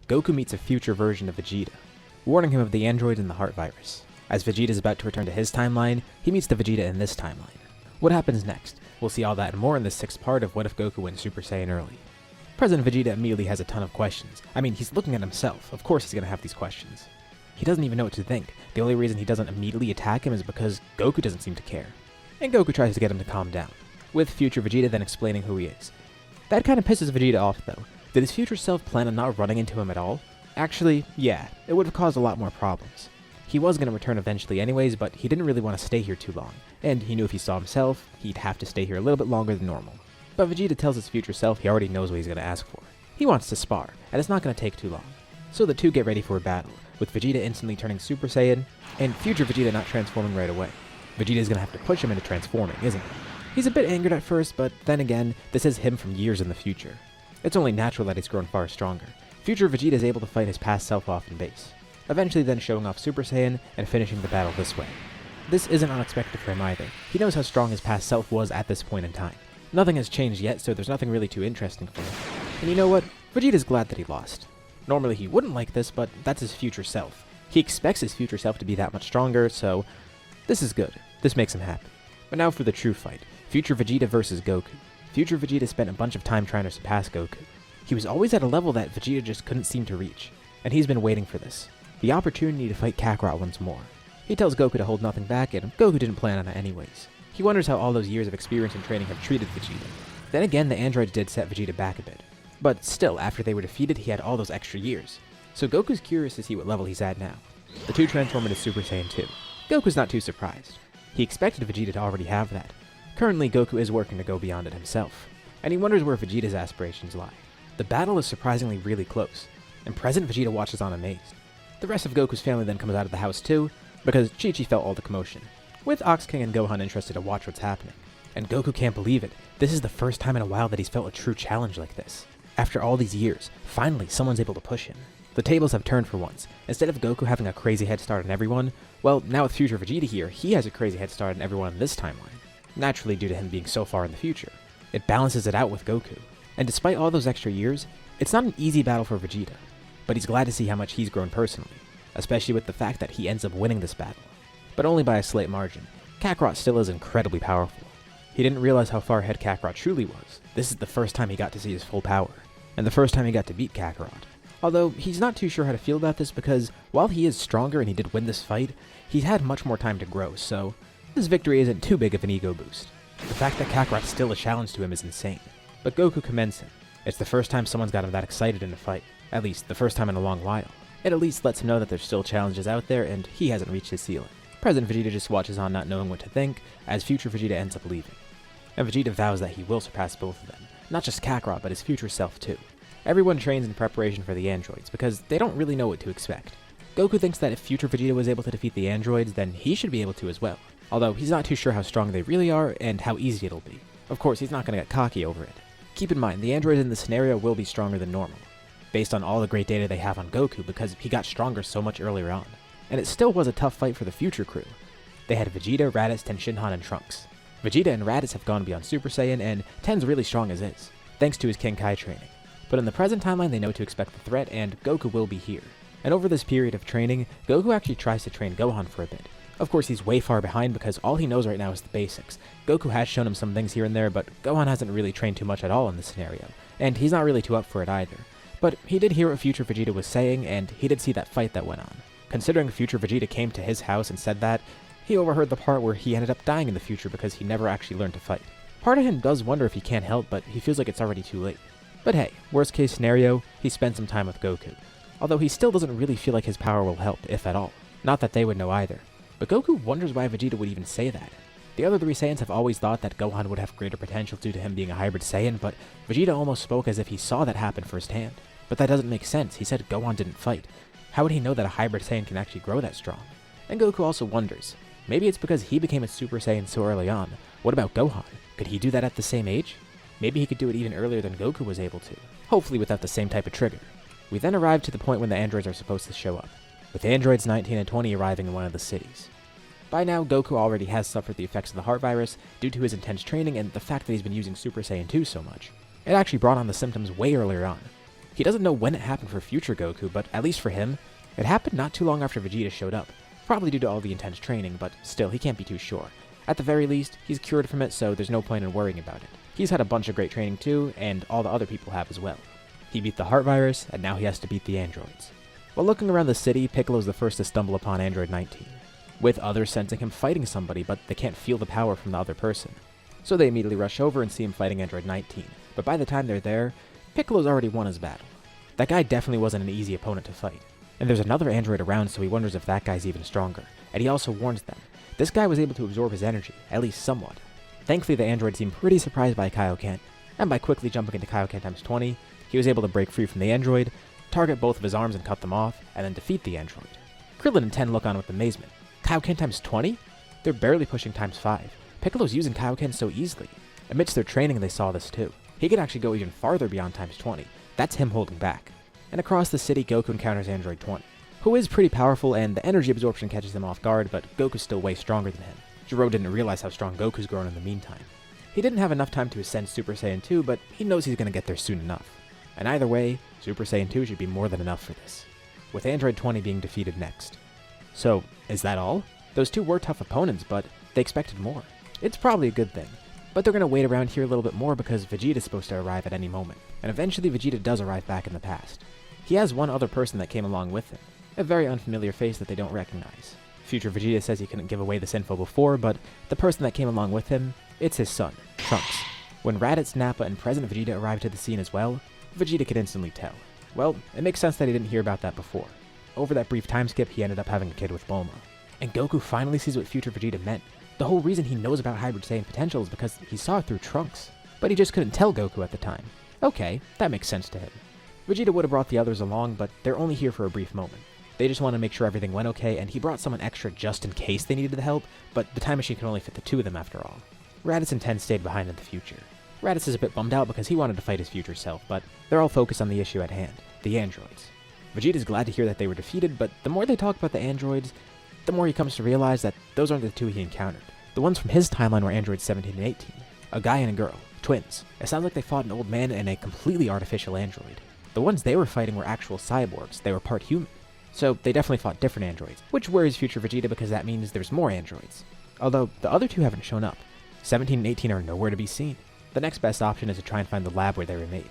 Goku meets a future version of Vegeta, warning him of the android and the heart virus. As Vegeta is about to return to his timeline, he meets the Vegeta in this timeline. What happens next? We'll see all that and more in the 6th part of What If Goku went Super Saiyan early. President Vegeta immediately has a ton of questions. I mean, he's looking at himself. Of course he's going to have these questions. He doesn't even know what to think. The only reason he doesn't immediately attack him is because Goku doesn't seem to care. And Goku tries to get him to calm down, with future Vegeta then explaining who he is. That kind of pisses Vegeta off though. Did his future self plan on not running into him at all? Actually, yeah, it would have caused a lot more problems. He was going to return eventually anyways, but he didn't really want to stay here too long, and he knew if he saw himself, he'd have to stay here a little bit longer than normal. But Vegeta tells his future self he already knows what he's going to ask for. He wants to spar, and it's not going to take too long. So the two get ready for a battle, with Vegeta instantly turning Super Saiyan, and future Vegeta not transforming right away. Vegeta is going to have to push him into transforming, isn't he? He's a bit angered at first, but then again, this is him from years in the future. It's only natural that he's grown far stronger. Future Vegeta is able to fight his past self off in base, eventually then showing off Super Saiyan and finishing the battle this way. This isn't unexpected for him either. He knows how strong his past self was at this point in time. Nothing has changed yet, so there's nothing really too interesting for him. And you know what? Vegeta's glad that he lost. Normally he wouldn't like this, but that's his future self. He expects his future self to be that much stronger, so this is good. This makes him happy. But now for the true fight. Future Vegeta versus Goku. Future Vegeta spent a bunch of time trying to surpass Goku. He was always at a level that Vegeta just couldn't seem to reach, and he's been waiting for this. The opportunity to fight Kakarot once more. He tells Goku to hold nothing back, and Goku didn't plan on it anyways. He wonders how all those years of experience and training have treated Vegeta. Then again, the androids did set Vegeta back a bit. But still, after they were defeated, he had all those extra years. So Goku's curious to see what level he's at now. The two transform into Super Saiyan 2. Goku's not too surprised. He expected Vegeta to already have that. Currently, Goku is working to go beyond it himself, and he wonders where Vegeta's aspirations lie. The battle is surprisingly really close, and present Vegeta watches on amazed. The rest of Goku's family then comes out of the house too, because Chi-Chi felt all the commotion, with Ox King and Gohan interested to watch what's happening. And Goku can't believe it. This is the first time in a while that he's felt a true challenge like this. After all these years, finally someone's able to push him. The tables have turned for once. Instead of Goku having a crazy head start on everyone, well, now with future Vegeta here, he has a crazy head start on everyone in this timeline. Naturally due to him being so far in the future. It balances it out with Goku. And despite all those extra years, it's not an easy battle for Vegeta. But he's glad to see how much he's grown personally, especially with the fact that he ends up winning this battle. But only by a slight margin. Kakarot still is incredibly powerful. He didn't realize how far ahead Kakarot truly was. This is the first time he got to see his full power, and the first time he got to beat Kakarot. Although, he's not too sure how to feel about this because, while he is stronger and he did win this fight, he's had much more time to grow, so this victory isn't too big of an ego boost. The fact that Kakarot's still a challenge to him is insane. But Goku commends him. It's the first time someone's got him that excited in a fight. At least, the first time in a long while. It at least lets him know that there's still challenges out there and he hasn't reached his ceiling. President Vegeta just watches on not knowing what to think, as future Vegeta ends up leaving. And Vegeta vows that he will surpass both of them. Not just Kakarot, but his future self too. Everyone trains in preparation for the androids, because they don't really know what to expect. Goku thinks that if future Vegeta was able to defeat the androids, then he should be able to as well. Although he's not too sure how strong they really are, and how easy it'll be. Of course, he's not going to get cocky over it. Keep in mind, the androids in this scenario will be stronger than normal, based on all the great data they have on Goku because he got stronger so much earlier on. And it still was a tough fight for the future crew. They had Vegeta, Raditz, Tenshinhan, and Trunks. Vegeta and Raditz have gone beyond Super Saiyan, and Ten's really strong as is, thanks to his King Kai training. But in the present timeline, they know to expect the threat, and Goku will be here. And over this period of training, Goku actually tries to train Gohan for a bit. Of course, he's way far behind because all he knows right now is the basics. Goku has shown him some things here and there, but Gohan hasn't really trained too much at all in this scenario, and he's not really too up for it either. But he did hear what future Vegeta was saying, and he did see that fight that went on. Considering future Vegeta came to his house and said that, he overheard the part where he ended up dying in the future because he never actually learned to fight. Part of him does wonder if he can't help, but he feels like it's already too late. But hey, worst case scenario, he spent some time with Goku. Although he still doesn't really feel like his power will help, if at all. Not that they would know either. But Goku wonders why Vegeta would even say that. The other three Saiyans have always thought that Gohan would have greater potential due to him being a hybrid Saiyan, but Vegeta almost spoke as if he saw that happen firsthand. But that doesn't make sense, he said Gohan didn't fight. How would he know that a hybrid Saiyan can actually grow that strong? And Goku also wonders, maybe it's because he became a Super Saiyan so early on. What about Gohan? Could he do that at the same age? Maybe he could do it even earlier than Goku was able to, hopefully without the same type of trigger. We then arrive to the point when the androids are supposed to show up, with androids 19 and 20 arriving in one of the cities. By now, Goku already has suffered the effects of the heart virus due to his intense training and the fact that he's been using Super Saiyan 2 so much. It actually brought on the symptoms way earlier on. He doesn't know when it happened for future Goku, but at least for him, it happened not too long after Vegeta showed up. Probably due to all the intense training, but still, he can't be too sure. At the very least, he's cured from it, so there's no point in worrying about it. He's had a bunch of great training too, and all the other people have as well. He beat the heart virus, and now he has to beat the androids. While looking around the city, Piccolo's the first to stumble upon Android 19, with others sensing him fighting somebody, but they can't feel the power from the other person. So they immediately rush over and see him fighting Android 19, but by the time they're there, Piccolo's already won his battle. That guy definitely wasn't an easy opponent to fight. And there's another android around, so he wonders if that guy's even stronger. And he also warns them. This guy was able to absorb his energy, at least somewhat. Thankfully, the android seemed pretty surprised by Kaioken, and by quickly jumping into Kaioken times 20, he was able to break free from the android, target both of his arms and cut them off, and then defeat the android. Krillin and Ten look on with amazement. Kaioken times 20? They're barely pushing times 5. Piccolo's using Kaioken so easily. Amidst their training, they saw this too. He could actually go even farther beyond times 20. That's him holding back. And across the city, Goku encounters Android 20, who is pretty powerful, and the energy absorption catches him off guard, but Goku's still way stronger than him. Gero didn't realize how strong Goku's grown in the meantime. He didn't have enough time to ascend Super Saiyan 2, but he knows he's going to get there soon enough. And either way, Super Saiyan 2 should be more than enough for this, with Android 20 being defeated next. So, is that all? Those two were tough opponents, but they expected more. It's probably a good thing. But they're going to wait around here a little bit more because Vegeta's supposed to arrive at any moment. And eventually Vegeta does arrive back in the past. He has one other person that came along with him, a very unfamiliar face that they don't recognize. Future Vegeta says he couldn't give away this info before, but the person that came along with him, it's his son, Trunks. When Raditz, Nappa, and President Vegeta arrived to the scene as well, Vegeta could instantly tell. Well, it makes sense that he didn't hear about that before. Over that brief time skip, he ended up having a kid with Bulma. And Goku finally sees what future Vegeta meant. The whole reason he knows about Hybrid Saiyan potential is because he saw it through Trunks. But he just couldn't tell Goku at the time. Okay, that makes sense to him. Vegeta would have brought the others along, but they're only here for a brief moment. They just want to make sure everything went okay, and he brought someone extra just in case they needed the help, but the time machine can only fit the two of them after all. Raditz and Ten stayed behind in the future. Raditz is a bit bummed out because he wanted to fight his future self, but they're all focused on the issue at hand, the androids. Vegeta's glad to hear that they were defeated, but the more they talk about the androids, the more he comes to realize that those aren't the two he encountered. The ones from his timeline were androids 17 and 18. A guy and a girl, twins. It sounds like they fought an old man and a completely artificial android. The ones they were fighting were actual cyborgs, they were part human. So they definitely fought different androids, which worries future Vegeta because that means there's more androids. Although the other two haven't shown up. 17 and 18 are nowhere to be seen. The next best option is to try and find the lab where they were made.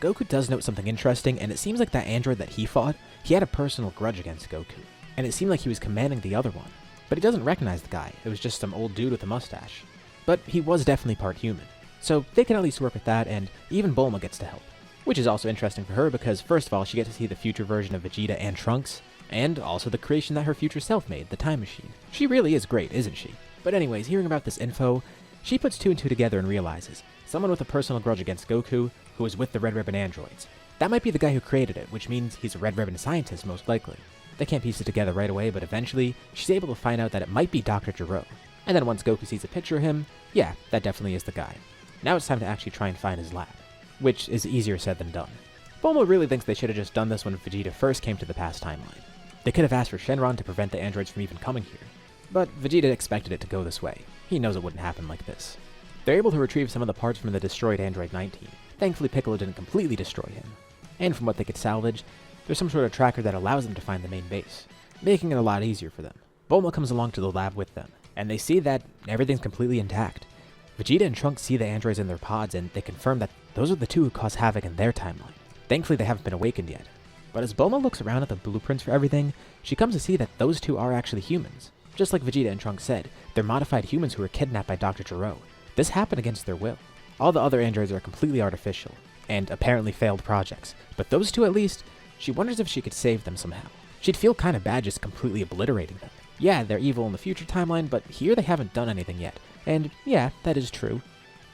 Goku does note something interesting, and it seems like that android that he fought, he had a personal grudge against Goku. And it seemed like he was commanding the other one. But he doesn't recognize the guy, it was just some old dude with a mustache. But he was definitely part human. So they can at least work with that, and even Bulma gets to help. Which is also interesting for her because first of all, she gets to see the future version of Vegeta and Trunks, and also the creation that her future self made, the time machine. She really is great, isn't she? But anyways, hearing about this info, she puts two and two together and realizes, someone with a personal grudge against Goku, who is with the Red Ribbon androids. That might be the guy who created it, which means he's a Red Ribbon scientist most likely. They can't piece it together right away, but eventually, she's able to find out that it might be Dr. Gero. And then once Goku sees a picture of him, yeah, that definitely is the guy. Now it's time to actually try and find his lab, which is easier said than done. Bulma really thinks they should have just done this when Vegeta first came to the past timeline. They could have asked for Shenron to prevent the androids from even coming here. But Vegeta expected it to go this way. He knows it wouldn't happen like this. They're able to retrieve some of the parts from the destroyed Android 19. Thankfully, Piccolo didn't completely destroy him. And from what they could salvage, there's some sort of tracker that allows them to find the main base, making it a lot easier for them. Bulma comes along to the lab with them, and they see that everything's completely intact. Vegeta and Trunks see the androids in their pods, and they confirm that those are the two who caused havoc in their timeline. Thankfully, they haven't been awakened yet. But as Bulma looks around at the blueprints for everything, she comes to see that those two are actually humans. Just like Vegeta and Trunks said, they're modified humans who were kidnapped by Dr. Gero. This happened against their will. All the other androids are completely artificial, and apparently failed projects. But those two at least, she wonders if she could save them somehow. She'd feel kinda bad just completely obliterating them. Yeah, they're evil in the future timeline, but here they haven't done anything yet. And yeah, that is true.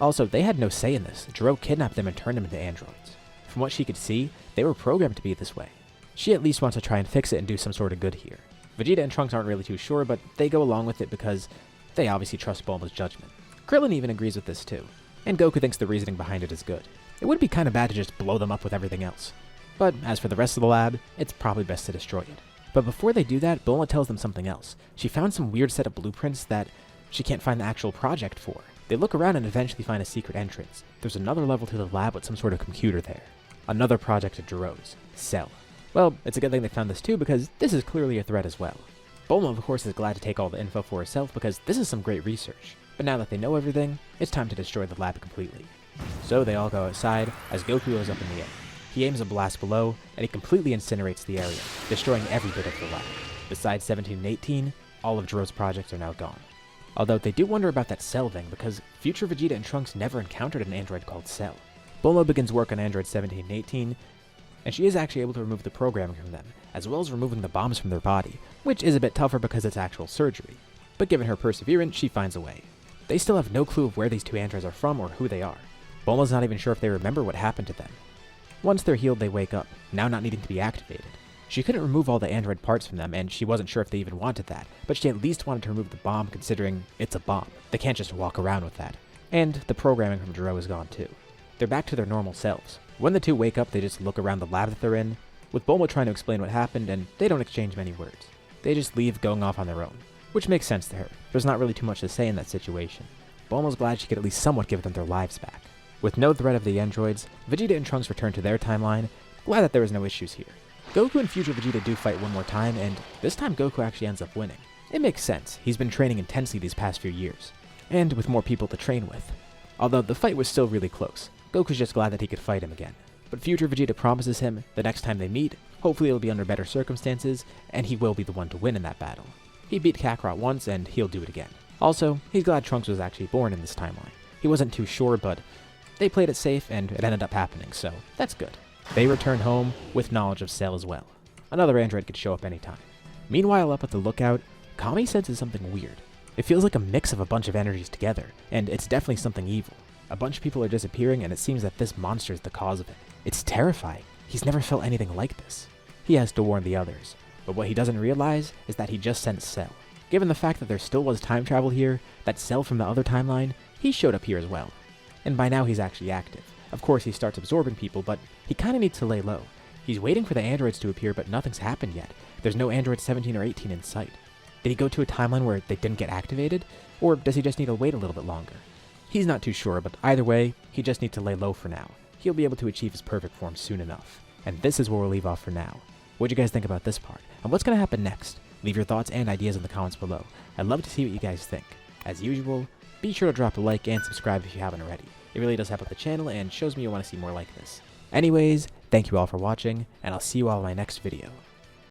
Also, they had no say in this. Gero kidnapped them and turned them into androids. From what she could see, they were programmed to be this way. She at least wants to try and fix it and do some sort of good here. Vegeta and Trunks aren't really too sure, but they go along with it because they obviously trust Bulma's judgment. Krillin even agrees with this too, and Goku thinks the reasoning behind it is good. It would be kinda bad to just blow them up with everything else. But as for the rest of the lab, it's probably best to destroy it. But before they do that, Bulma tells them something else. She found some weird set of blueprints that she can't find the actual project for. They look around and eventually find a secret entrance. There's another level to the lab with some sort of computer there. Another project of Gero's, Cell. Well, it's a good thing they found this too, because this is clearly a threat as well. Bulma, of course, is glad to take all the info for herself because this is some great research. But now that they know everything, it's time to destroy the lab completely. So they all go outside as Goku goes up in the air. He aims a blast below, and he completely incinerates the area, destroying every bit of the lab. Besides 17 and 18, all of Gero's projects are now gone. Although they do wonder about that Cell thing because future Vegeta and Trunks never encountered an android called Cell. Bulma begins work on androids 17 and 18, and she is actually able to remove the programming from them, as well as removing the bombs from their body, which is a bit tougher because it's actual surgery. But given her perseverance, she finds a way. They still have no clue of where these two androids are from or who they are. Bulma's not even sure if they remember what happened to them. Once they're healed, they wake up, now not needing to be activated. She couldn't remove all the android parts from them, and she wasn't sure if they even wanted that, but she at least wanted to remove the bomb considering it's a bomb. They can't just walk around with that. And the programming from Gero is gone too. They're back to their normal selves. When the two wake up, they just look around the lab that they're in, with Bulma trying to explain what happened, and they don't exchange many words. They just leave going off on their own, which makes sense to her. There's not really too much to say in that situation. Bulma's glad she could at least somewhat give them their lives back. With no threat of the androids, Vegeta and Trunks return to their timeline, glad that there was no issues here. Goku and future Vegeta do fight one more time, and this time Goku actually ends up winning. It makes sense, he's been training intensely these past few years, and with more people to train with. Although the fight was still really close, Goku's just glad that he could fight him again. But future Vegeta promises him the next time they meet, hopefully it'll be under better circumstances, and he will be the one to win in that battle. He beat Kakarot once, and he'll do it again. Also, he's glad Trunks was actually born in this timeline. He wasn't too sure, but they played it safe, and it ended up happening, so that's good. They return home with knowledge of Cell as well. Another android could show up anytime. Meanwhile, up at the lookout, Kami senses something weird. It feels like a mix of a bunch of energies together, and it's definitely something evil. A bunch of people are disappearing, and it seems that this monster is the cause of it. It's terrifying. He's never felt anything like this. He has to warn the others, but what he doesn't realize is that he just sent Cell. Given the fact that there still was time travel here, that Cell from the other timeline, he showed up here as well. And by now he's actually active. Of course he starts absorbing people, but he kinda needs to lay low. He's waiting for the androids to appear, but nothing's happened yet. There's no android 17 or 18 in sight. Did he go to a timeline where they didn't get activated? Or does he just need to wait a little bit longer? He's not too sure, but either way, he just needs to lay low for now. He'll be able to achieve his perfect form soon enough. And this is where we'll leave off for now. What'd you guys think about this part? And what's gonna happen next? Leave your thoughts and ideas in the comments below. I'd love to see what you guys think. As usual, be sure to drop a like and subscribe if you haven't already. It really does help out the channel and shows me you want to see more like this. Anyways, thank you all for watching, and I'll see you all in my next video.